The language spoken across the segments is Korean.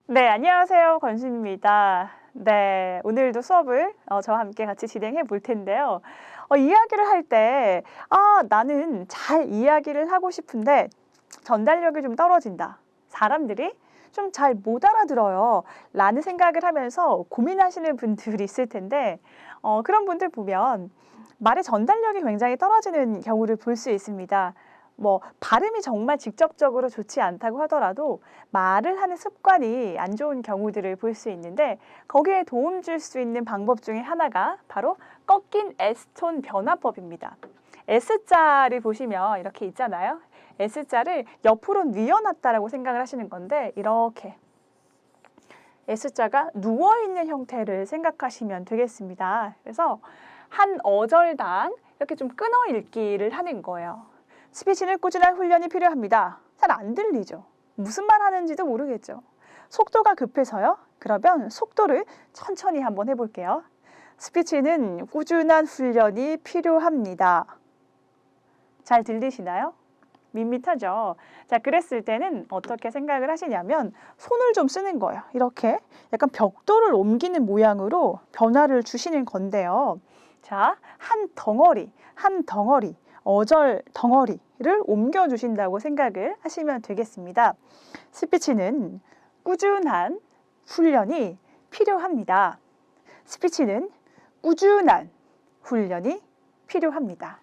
네, 안녕하세요. 권수입니다. 네, 오늘도 수업을 저와 함께 같이 진행해 볼 텐데요. 이야기를 할 때, 나는 잘 이야기를 하고 싶은데 전달력이 좀 떨어진다. 사람들이 좀 잘 못 알아들어요. 라는 생각을 하면서 고민하시는 분들이 있을 텐데, 그런 분들 보면 말의 전달력이 굉장히 떨어지는 경우를 볼 수 있습니다. 발음이 정말 직접적으로 좋지 않다고 하더라도 말을 하는 습관이 안 좋은 경우들을 볼 수 있는데, 거기에 도움 줄 수 있는 방법 중에 하나가 바로 꺾인 S톤 변화법입니다. S자를 보시면 이렇게 있잖아요. S자를 옆으로 뉘어놨다라고 생각을 하시는 건데, 이렇게 S자가 누워있는 형태를 생각하시면 되겠습니다. 그래서 한 어절당 이렇게 좀 끊어 읽기를 하는 거예요. 스피치는 꾸준한 훈련이 필요합니다. 잘 안 들리죠? 무슨 말 하는지도 모르겠죠? 속도가 급해서요? 그러면 속도를 천천히 한번 해볼게요. 스피치는 꾸준한 훈련이 필요합니다. 잘 들리시나요? 밋밋하죠? 자, 그랬을 때는 어떻게 생각을 하시냐면 손을 좀 쓰는 거예요. 이렇게 약간 벽돌을 옮기는 모양으로 변화를 주시는 건데요. 자, 한 덩어리, 어절 덩어리를 옮겨주신다고 생각을 하시면 되겠습니다. 스피치는 꾸준한 훈련이 필요합니다. 스피치는 꾸준한 훈련이 필요합니다.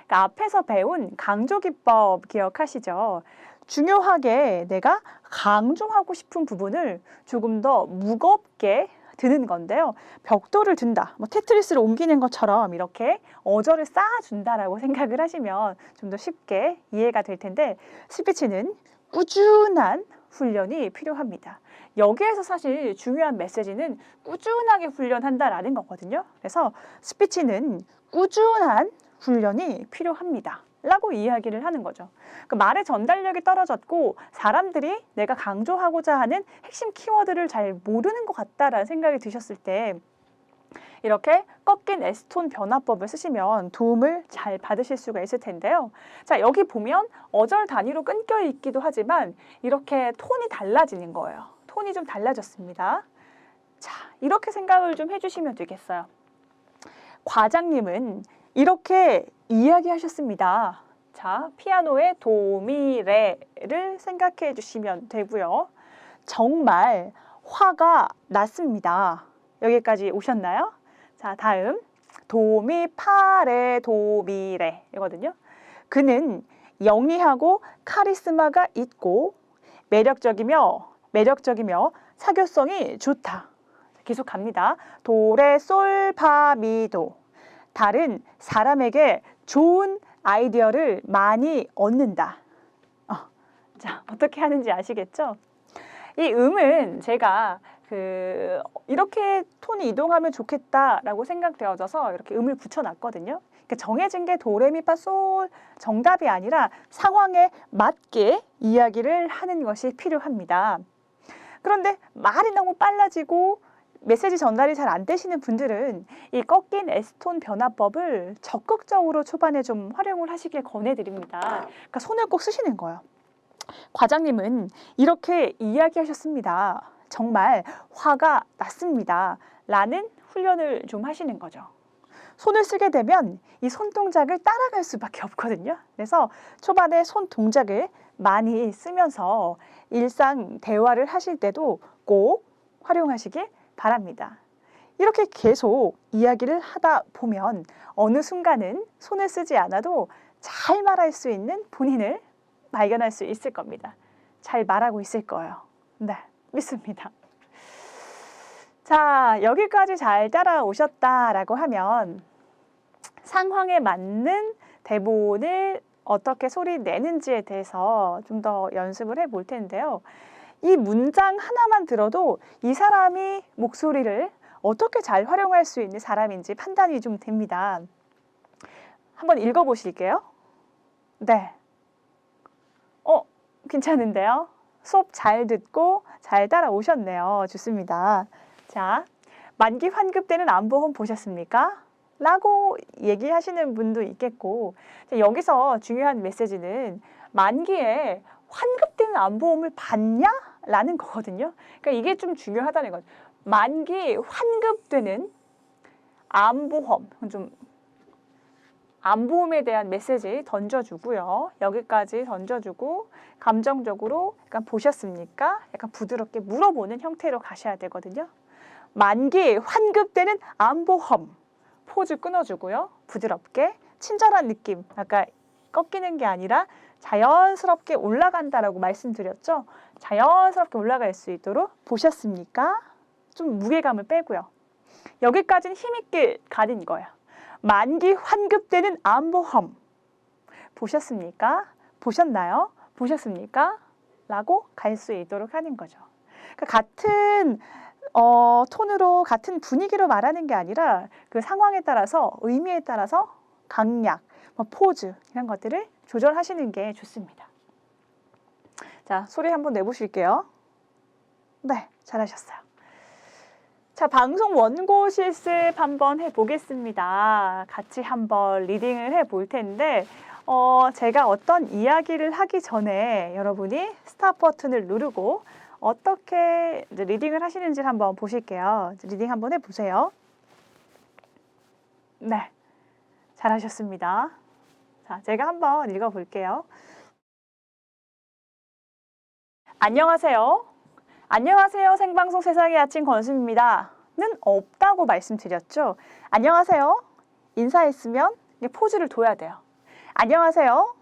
그러니까 앞에서 배운 강조기법 기억하시죠? 중요하게 내가 강조하고 싶은 부분을 조금 더 무겁게 드는 건데요. 벽돌을 든다, 테트리스를 옮기는 것처럼 이렇게 어절을 쌓아준다라고 생각을 하시면 좀 더 쉽게 이해가 될 텐데, 스피치는 꾸준한 훈련이 필요합니다. 여기에서 사실 중요한 메시지는 꾸준하게 훈련한다라는 거거든요. 그래서 스피치는 꾸준한 훈련이 필요합니다. 라고 이야기를 하는 거죠. 말의 전달력이 떨어졌고 사람들이 내가 강조하고자 하는 핵심 키워드를 잘 모르는 것 같다라는 생각이 드셨을 때, 이렇게 꺾인 S톤 변화법을 쓰시면 도움을 잘 받으실 수가 있을 텐데요. 자, 여기 보면 어절 단위로 끊겨 있기도 하지만 이렇게 톤이 달라지는 거예요. 톤이 좀 달라졌습니다. 자, 이렇게 생각을 좀 해주시면 되겠어요. 과장님은 이렇게 이야기하셨습니다. 자, 피아노의 도, 미, 레를 생각해 주시면 되고요. 정말 화가 났습니다. 여기까지 오셨나요? 자, 다음 도, 미, 파, 레, 도, 미, 레 이거든요. 그는 영리하고 카리스마가 있고 매력적이며 사교성이 좋다. 계속 갑니다. 도, 레, 솔, 파, 미, 도. 다른 사람에게 좋은 아이디어를 많이 얻는다. 자, 어떻게 하는지 아시겠죠? 이 음은 제가 이렇게 톤이 이동하면 좋겠다라고 생각되어져서 이렇게 음을 붙여놨거든요. 그러니까 정해진 게 도레미파솔 정답이 아니라 상황에 맞게 이야기를 하는 것이 필요합니다. 그런데 말이 너무 빨라지고 메시지 전달이 잘 안 되시는 분들은 이 꺾인 S톤 변화법을 적극적으로 초반에 좀 활용을 하시길 권해드립니다. 그러니까 손을 꼭 쓰시는 거예요. 과장님은 이렇게 이야기하셨습니다. 정말 화가 났습니다. 라는 훈련을 좀 하시는 거죠. 손을 쓰게 되면 이 손 동작을 따라갈 수밖에 없거든요. 그래서 초반에 손 동작을 많이 쓰면서 일상 대화를 하실 때도 꼭 활용하시길 바랍니다. 이렇게 계속 이야기를 하다 보면 어느 순간은 손을 쓰지 않아도 잘 말할 수 있는 본인을 발견할 수 있을 겁니다. 잘 말하고 있을 거예요. 네, 믿습니다. 자, 여기까지 잘 따라오셨다라고 하면 상황에 맞는 대본을 어떻게 소리 내는지에 대해서 좀 더 연습을 해볼 텐데요. 이 문장 하나만 들어도 이 사람이 목소리를 어떻게 잘 활용할 수 있는 사람인지 판단이 좀 됩니다. 한번 읽어보실게요. 네. 괜찮은데요? 수업 잘 듣고 잘 따라오셨네요. 좋습니다. 자, 만기 환급 때는 안보험 보셨습니까? 라고 얘기하시는 분도 있겠고, 여기서 중요한 메시지는 만기에 환급되는 암보험을 받냐? 라는 거거든요. 그러니까 이게 좀 중요하다는 거죠. 만기 환급되는 암보험, 좀 암보험에 대한 메시지 던져주고요. 여기까지 던져주고 감정적으로 약간 보셨습니까? 약간 부드럽게 물어보는 형태로 가셔야 되거든요. 만기 환급되는 암보험. 포즈 끊어주고요. 부드럽게 친절한 느낌. 아까 꺾이는 게 아니라 자연스럽게 올라간다라고 말씀드렸죠. 자연스럽게 올라갈 수 있도록 보셨습니까? 좀 무게감을 빼고요. 여기까지는 힘있게 가는 거예요. 만기 환급되는 암보험. 보셨습니까? 보셨나요? 보셨습니까? 라고 갈 수 있도록 하는 거죠. 그러니까 같은 톤으로 같은 분위기로 말하는 게 아니라 그 상황에 따라서 의미에 따라서 강약, 포즈 이런 것들을 조절하시는 게 좋습니다. 자, 소리 한번 내보실게요. 네, 잘하셨어요. 자, 방송 원고 실습 한번 해보겠습니다. 같이 한번 리딩을 해볼 텐데 제가 어떤 이야기를 하기 전에 여러분이 스탑 버튼을 누르고 어떻게 이제 리딩을 하시는지 한번 보실게요. 리딩 한번 해보세요. 네, 잘하셨습니다. 자, 제가 한번 읽어볼게요. 안녕하세요. 안녕하세요. 생방송 세상의 아침 권수입니다. 는 없다고 말씀드렸죠. 안녕하세요. 인사했으면 포즈를 둬야 돼요. 안녕하세요.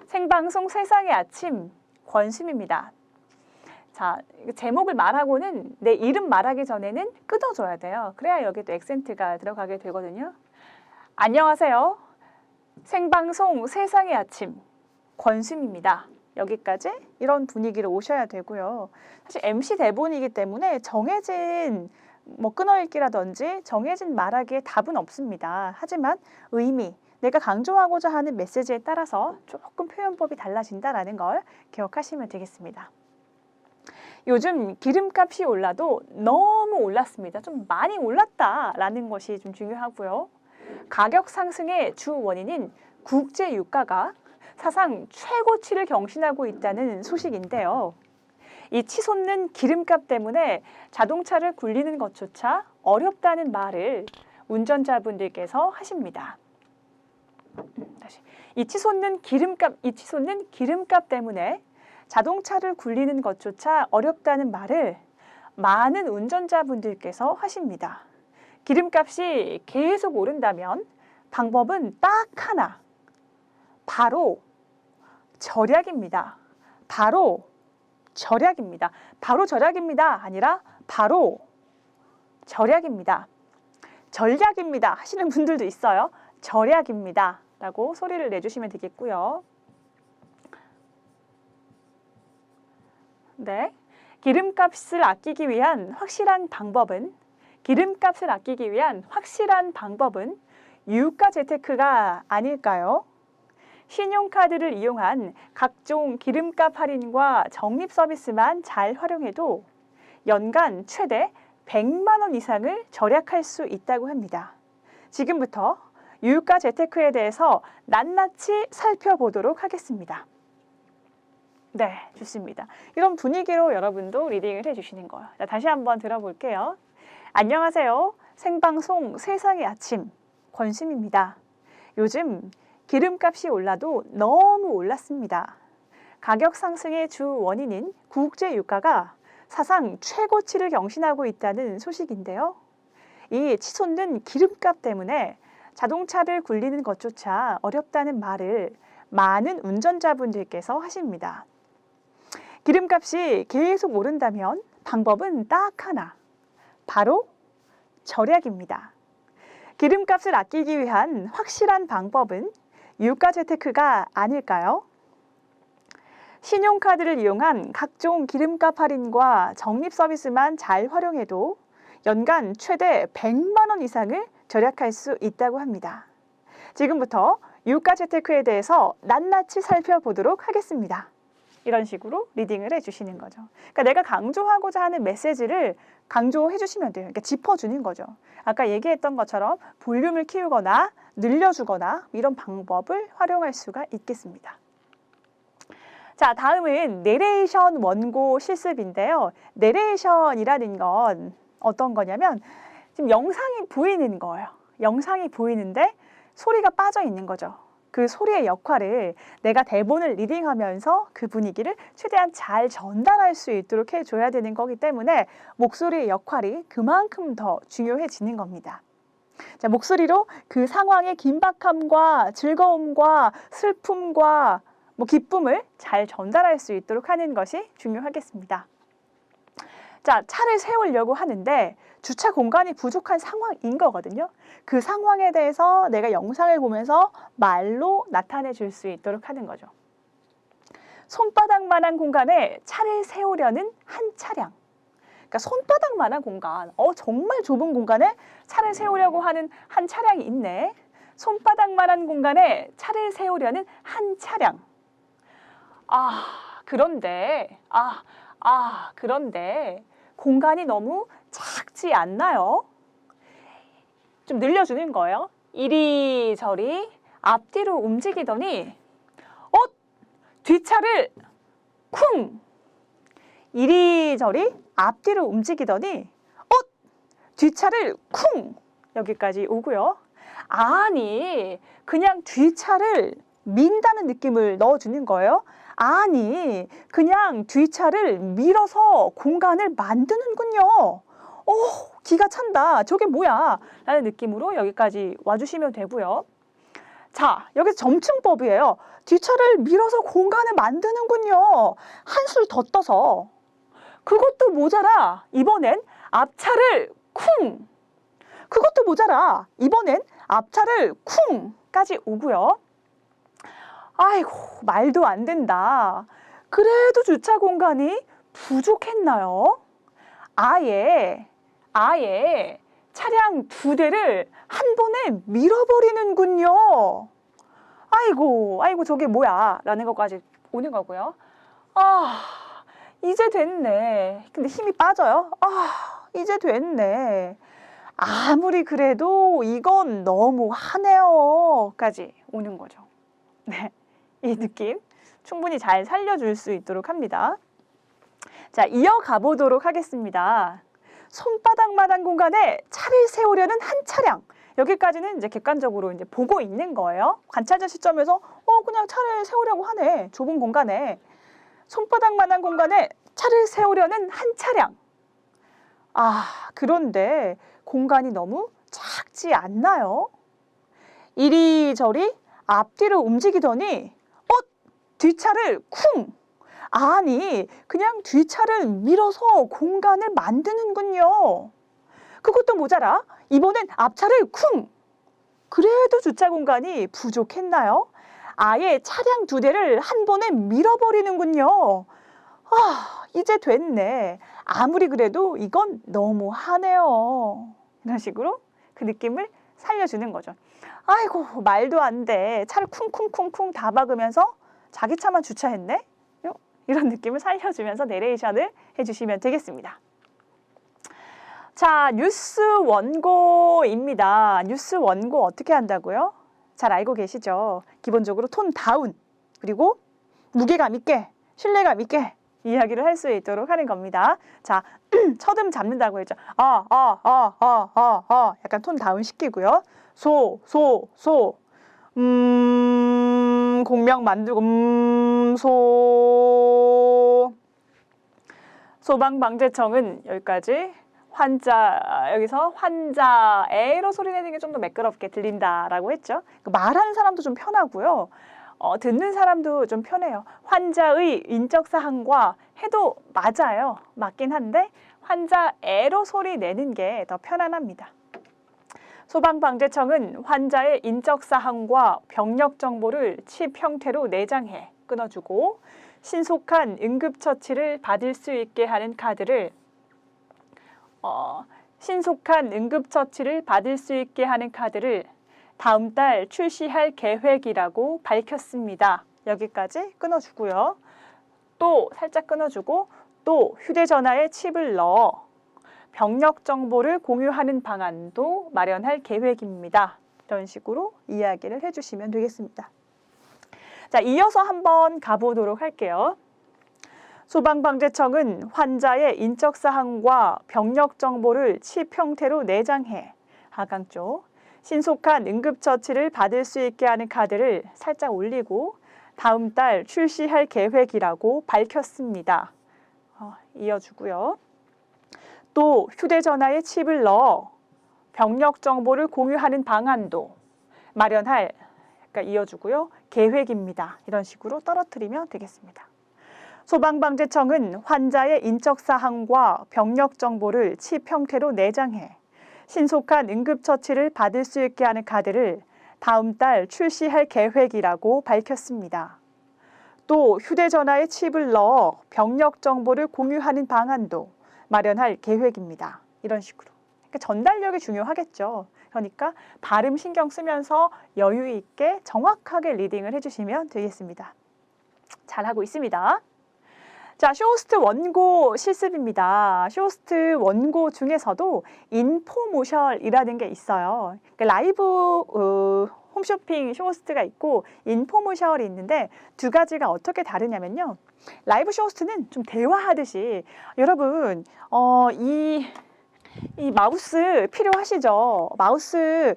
생방송 세상의 아침 권수입니다. 자, 제목을 말하고는 내 이름 말하기 전에는 끊어줘야 돼요. 그래야 여기도 액센트가 들어가게 되거든요. 안녕하세요. 생방송 세상의 아침 권수입니다. 여기까지 이런 분위기로 오셔야 되고요. 사실 MC 대본이기 때문에 정해진 끊어읽기라든지 정해진 말하기에 답은 없습니다. 하지만 의미, 내가 강조하고자 하는 메시지에 따라서 조금 표현법이 달라진다는 걸 기억하시면 되겠습니다. 요즘 기름값이 올라도 너무 올랐습니다. 좀 많이 올랐다라는 것이 좀 중요하고요. 가격 상승의 주 원인인 국제 유가가 사상 최고치를 경신하고 있다는 소식인데요. 이 치솟는 기름값 때문에 자동차를 굴리는 것조차 어렵다는 말을 운전자분들께서 하십니다. 다시. 이 치솟는 기름값 때문에 자동차를 굴리는 것조차 어렵다는 말을 많은 운전자분들께서 하십니다. 기름값이 계속 오른다면 방법은 딱 하나, 바로 절약입니다. 바로 절약입니다. 아니라 바로 절약입니다. 전략입니다 하시는 분들도 있어요. 절약입니다 라고 소리를 내주시면 되겠고요. 네, 기름값을 아끼기 위한 확실한 방법은 유가 재테크가 아닐까요? 신용카드를 이용한 각종 기름값 할인과 적립 서비스만 잘 활용해도 연간 최대 100만 원 이상을 절약할 수 있다고 합니다. 지금부터 유가 재테크에 대해서 낱낱이 살펴보도록 하겠습니다. 네, 좋습니다. 이런 분위기로 여러분도 리딩을 해주시는 거예요. 자, 다시 한번 들어볼게요. 안녕하세요. 생방송 세상의 아침 권수입니다. 요즘 기름값이 올라도 너무 올랐습니다. 가격 상승의 주 원인인 국제 유가가 사상 최고치를 경신하고 있다는 소식인데요. 이 치솟는 기름값 때문에 자동차를 굴리는 것조차 어렵다는 말을 많은 운전자분들께서 하십니다. 기름값이 계속 오른다면 방법은 딱 하나, 바로 절약입니다. 기름값을 아끼기 위한 확실한 방법은 유가 재테크가 아닐까요? 신용카드를 이용한 각종 기름값 할인과 적립 서비스만 잘 활용해도 연간 최대 100만 원 이상을 절약할 수 있다고 합니다. 지금부터 유가 재테크에 대해서 낱낱이 살펴보도록 하겠습니다. 이런 식으로 리딩을 해주시는 거죠. 그러니까 내가 강조하고자 하는 메시지를 강조해 주시면 돼요. 그러니까 짚어주는 거죠. 아까 얘기했던 것처럼 볼륨을 키우거나 늘려주거나 이런 방법을 활용할 수가 있겠습니다. 자, 다음은 내레이션 원고 실습인데요. 내레이션이라는 건 어떤 거냐면 지금 영상이 보이는 거예요. 영상이 보이는데 소리가 빠져 있는 거죠. 그 소리의 역할을 내가 대본을 리딩하면서 그 분위기를 최대한 잘 전달할 수 있도록 해줘야 되는 거기 때문에 목소리의 역할이 그만큼 더 중요해지는 겁니다. 자, 목소리로 그 상황의 긴박함과 즐거움과 슬픔과 기쁨을 잘 전달할 수 있도록 하는 것이 중요하겠습니다. 자, 차를 세우려고 하는데 주차 공간이 부족한 상황인 거거든요. 그 상황에 대해서 내가 영상을 보면서 말로 나타내 줄 수 있도록 하는 거죠. 손바닥만한 공간에 차를 세우려는 한 차량. 그러니까 손바닥만한 공간, 정말 좁은 공간에 차를 세우려고 하는 한 차량이 있네. 손바닥만한 공간에 차를 세우려는 한 차량. 그런데 공간이 너무 작지 않나요? 좀 늘려주는 거예요. 이리저리 앞뒤로 움직이더니 뒷차를 쿵! 이리저리 앞뒤로 움직이더니 뒷차를 쿵! 여기까지 오고요. 아니, 그냥 뒷차를 민다는 느낌을 넣어주는 거예요. 아니, 그냥 뒷차를 밀어서 공간을 만드는군요. 기가 찬다. 저게 뭐야? 라는 느낌으로 여기까지 와주시면 되고요. 자, 여기 점층법이에요. 뒷차를 밀어서 공간을 만드는군요. 한술 더 떠서. 그것도 모자라. 이번엔 앞차를 쿵! 그것도 모자라. 이번엔 앞차를 쿵까지 오고요. 아이고, 말도 안 된다. 그래도 주차 공간이 부족했나요? 아예 차량 2대를 한 번에 밀어버리는군요. 아이고, 저게 뭐야? 라는 것까지 오는 거고요. 이제 됐네. 근데 힘이 빠져요. 이제 됐네. 아무리 그래도 이건 너무하네요. 까지 오는 거죠. 네, 이 느낌 충분히 잘 살려줄 수 있도록 합니다. 자, 이어가 보도록 하겠습니다. 손바닥만한 공간에 차를 세우려는 한 차량. 여기까지는 이제 객관적으로 이제 보고 있는 거예요. 관찰자 시점에서 그냥 차를 세우려고 하네. 좁은 공간에. 손바닥만한 공간에 차를 세우려는 한 차량. 그런데 공간이 너무 작지 않나요? 이리저리 앞뒤로 움직이더니 뒷차를 쿵! 아니, 그냥 뒷차를 밀어서 공간을 만드는군요. 그것도 모자라. 이번엔 앞차를 쿵! 그래도 주차 공간이 부족했나요? 아예 차량 2대를 한 번에 밀어버리는군요. 이제 됐네. 아무리 그래도 이건 너무하네요. 이런 식으로 그 느낌을 살려주는 거죠. 아이고, 말도 안 돼. 차를 쿵쿵쿵쿵 다 박으면서 자기 차만 주차했네? 이런 느낌을 살려주면서 내레이션을 해주시면 되겠습니다. 자, 뉴스 원고입니다. 뉴스 원고 어떻게 한다고요? 잘 알고 계시죠? 기본적으로 톤 다운, 그리고 무게감 있게, 신뢰감 있게 이야기를 할 수 있도록 하는 겁니다. 자, 첫음 잡는다고 했죠. 약간 톤 다운 시키고요. 공명 만들고 소방방재청은 여기까지. 여기서 환자애로 소리 내는 게 좀 더 매끄럽게 들린다라고 했죠. 말하는 사람도 좀 편하고요. 듣는 사람도 좀 편해요. 환자의 인적사항과 해도 맞아요. 맞긴 한데 환자애로 소리 내는 게 더 편안합니다. 소방방재청은 환자의 인적사항과 병력 정보를 칩 형태로 내장해 끊어주고 신속한 응급처치를 받을 수 있게 하는 카드를 다음 달 출시할 계획이라고 밝혔습니다. 여기까지 끊어주고요. 또 살짝 끊어주고 또 휴대전화에 칩을 넣어 병력 정보를 공유하는 방안도 마련할 계획입니다. 이런 식으로 이야기를 해주시면 되겠습니다. 자, 이어서 한번 가보도록 할게요. 소방방재청은 환자의 인적사항과 병력 정보를 칩 형태로 내장해 하강 쪽 신속한 응급처치를 받을 수 있게 하는 카드를 살짝 올리고 다음 달 출시할 계획이라고 밝혔습니다. 이어주고요. 또 휴대전화에 칩을 넣어 병력 정보를 공유하는 방안도 마련할, 그러니까 이어주고요. 계획입니다. 이런 식으로 떨어뜨리면 되겠습니다. 소방방재청은 환자의 인적사항과 병력 정보를 칩 형태로 내장해 신속한 응급처치를 받을 수 있게 하는 카드를 다음 달 출시할 계획이라고 밝혔습니다. 또 휴대전화에 칩을 넣어 병력 정보를 공유하는 방안도 마련할 계획입니다. 이런 식으로. 그러니까 전달력이 중요하겠죠. 그러니까 발음 신경 쓰면서 여유 있게 정확하게 리딩을 해주시면 되겠습니다. 잘하고 있습니다. 자, 쇼호스트 원고 실습입니다. 쇼호스트 원고 중에서도 인포모셜이라는 게 있어요. 그러니까 라이브 홈쇼핑 쇼호스트가 있고 인포모셜이 있는데 두 가지가 어떻게 다르냐면요. 라이브 쇼호스트는 좀 대화하듯이 여러분 이 마우스 필요하시죠? 마우스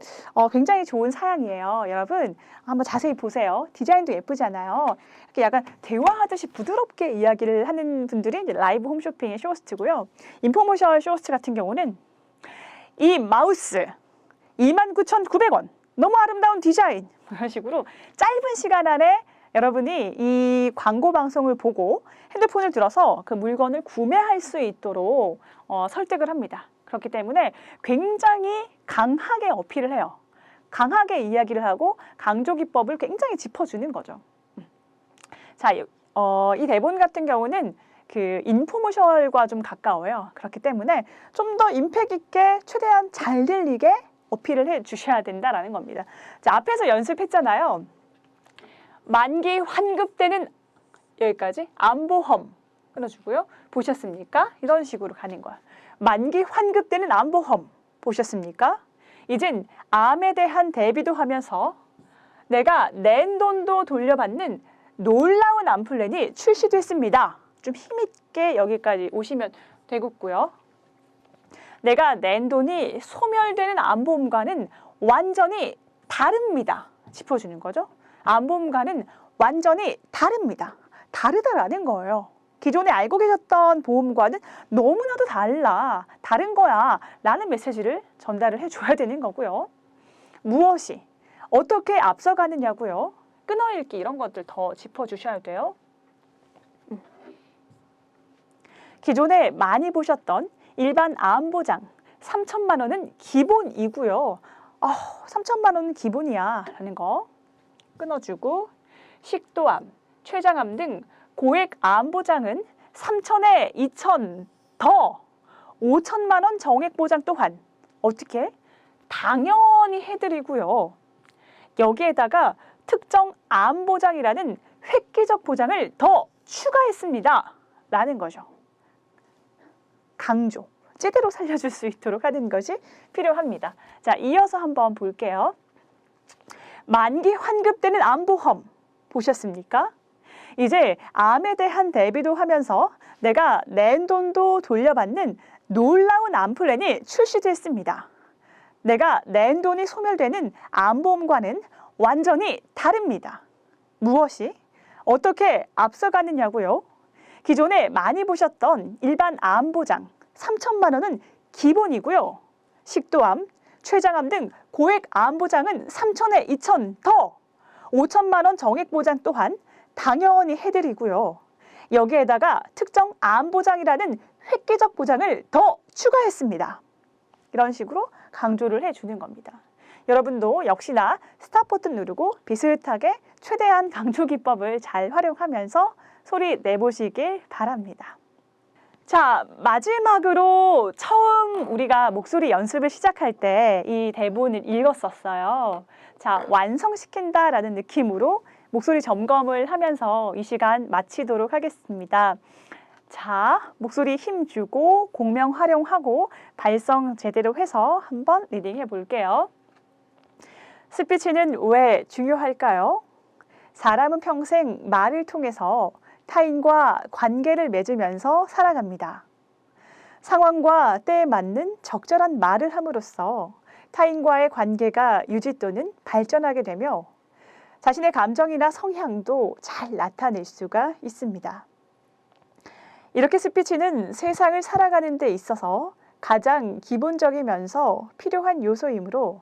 굉장히 좋은 사양이에요. 여러분 한번 자세히 보세요. 디자인도 예쁘잖아요. 이렇게 약간 대화하듯이 부드럽게 이야기를 하는 분들이 이제 라이브 홈쇼핑의 쇼호스트고요. 인포모셜 쇼호스트 같은 경우는 이 마우스 29,900원 너무 아름다운 디자인 이런 식으로 짧은 시간 안에 여러분이 이 광고 방송을 보고 핸드폰을 들어서 그 물건을 구매할 수 있도록 설득을 합니다. 그렇기 때문에 굉장히 강하게 어필을 해요. 강하게 이야기를 하고 강조기법을 굉장히 짚어주는 거죠. 자, 이 대본 같은 경우는 그 인포모셜과 좀 가까워요. 그렇기 때문에 좀 더 임팩 있게 최대한 잘 들리게 어필을 해 주셔야 된다라는 겁니다. 자, 앞에서 연습했잖아요. 만기 환급되는 여기까지 안보험 끊어주고요. 보셨습니까? 이런 식으로 가는 거야. 만기 환급되는 안보험 보셨습니까? 이젠 암에 대한 대비도 하면서 내가 낸 돈도 돌려받는 놀라운 암 플랜이 출시됐습니다. 좀 힘있게 여기까지 오시면 되겠고요. 내가 낸 돈이 소멸되는 암보험과는 완전히 다릅니다. 짚어주는 거죠. 암보험과는 완전히 다릅니다. 다르다라는 거예요. 기존에 알고 계셨던 보험과는 너무나도 달라, 다른 거야 라는 메시지를 전달을 해줘야 되는 거고요. 무엇이, 어떻게 앞서가느냐고요. 끊어읽기 이런 것들 더 짚어주셔야 돼요. 기존에 많이 보셨던 일반 암보장 3천만 원은 기본이고요. 3천만 원은 기본이야 라는 거 끊어주고 식도암, 췌장암 등 고액 암보장은 3천에 2천 더 5천만 원 정액 보장 또한 어떻게? 당연히 해드리고요. 여기에다가 특정 암보장이라는 획기적 보장을 더 추가했습니다. 라는 거죠. 강조, 제대로 살려줄 수 있도록 하는 것이 필요합니다. 자, 이어서 한번 볼게요. 만기 환급되는 암보험 보셨습니까? 이제 암에 대한 대비도 하면서 내가 낸 돈도 돌려받는 놀라운 암 플랜이 출시됐습니다. 내가 낸 돈이 소멸되는 암보험과는 완전히 다릅니다. 무엇이? 어떻게 앞서가느냐고요? 기존에 많이 보셨던 일반 암보장 3천만 원은 기본이고요. 식도암, 췌장암 등 고액 암보장은 3천에 2천 더 5천만 원 정액 보장 또한 당연히 해드리고요. 여기에다가 특정 암보장이라는 획기적 보장을 더 추가했습니다. 이런 식으로 강조를 해주는 겁니다. 여러분도 역시나 스탑 버튼 누르고 비슷하게 최대한 강조 기법을 잘 활용하면서 소리 내보시길 바랍니다. 자, 마지막으로 처음 우리가 목소리 연습을 시작할 때 이 대본을 읽었었어요. 자, 완성시킨다라는 느낌으로 목소리 점검을 하면서 이 시간 마치도록 하겠습니다. 자, 목소리 힘주고 공명 활용하고 발성 제대로 해서 한번 리딩해 볼게요. 스피치는 왜 중요할까요? 사람은 평생 말을 통해서 타인과 관계를 맺으면서 살아갑니다. 상황과 때에 맞는 적절한 말을 함으로써 타인과의 관계가 유지 또는 발전하게 되며 자신의 감정이나 성향도 잘 나타낼 수가 있습니다. 이렇게 스피치는 세상을 살아가는 데 있어서 가장 기본적이면서 필요한 요소이므로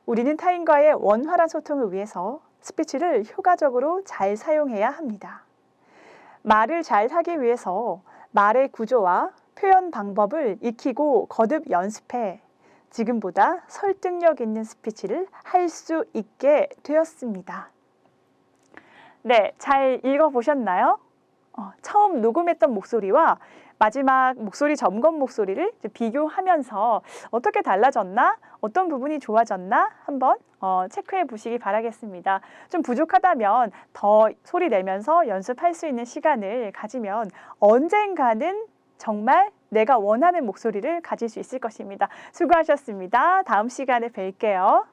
우리는 타인과의 원활한 소통을 위해서 스피치를 효과적으로 잘 사용해야 합니다. 말을 잘 하기 위해서 말의 구조와 표현 방법을 익히고 거듭 연습해 지금보다 설득력 있는 스피치를 할 수 있게 되었습니다. 네, 잘 읽어보셨나요? 처음 녹음했던 목소리와 마지막 목소리 점검 목소리를 비교하면서 어떻게 달라졌나? 어떤 부분이 좋아졌나? 한번 체크해 보시기 바라겠습니다. 좀 부족하다면 더 소리 내면서 연습할 수 있는 시간을 가지면 언젠가는 정말 내가 원하는 목소리를 가질 수 있을 것입니다. 수고하셨습니다. 다음 시간에 뵐게요.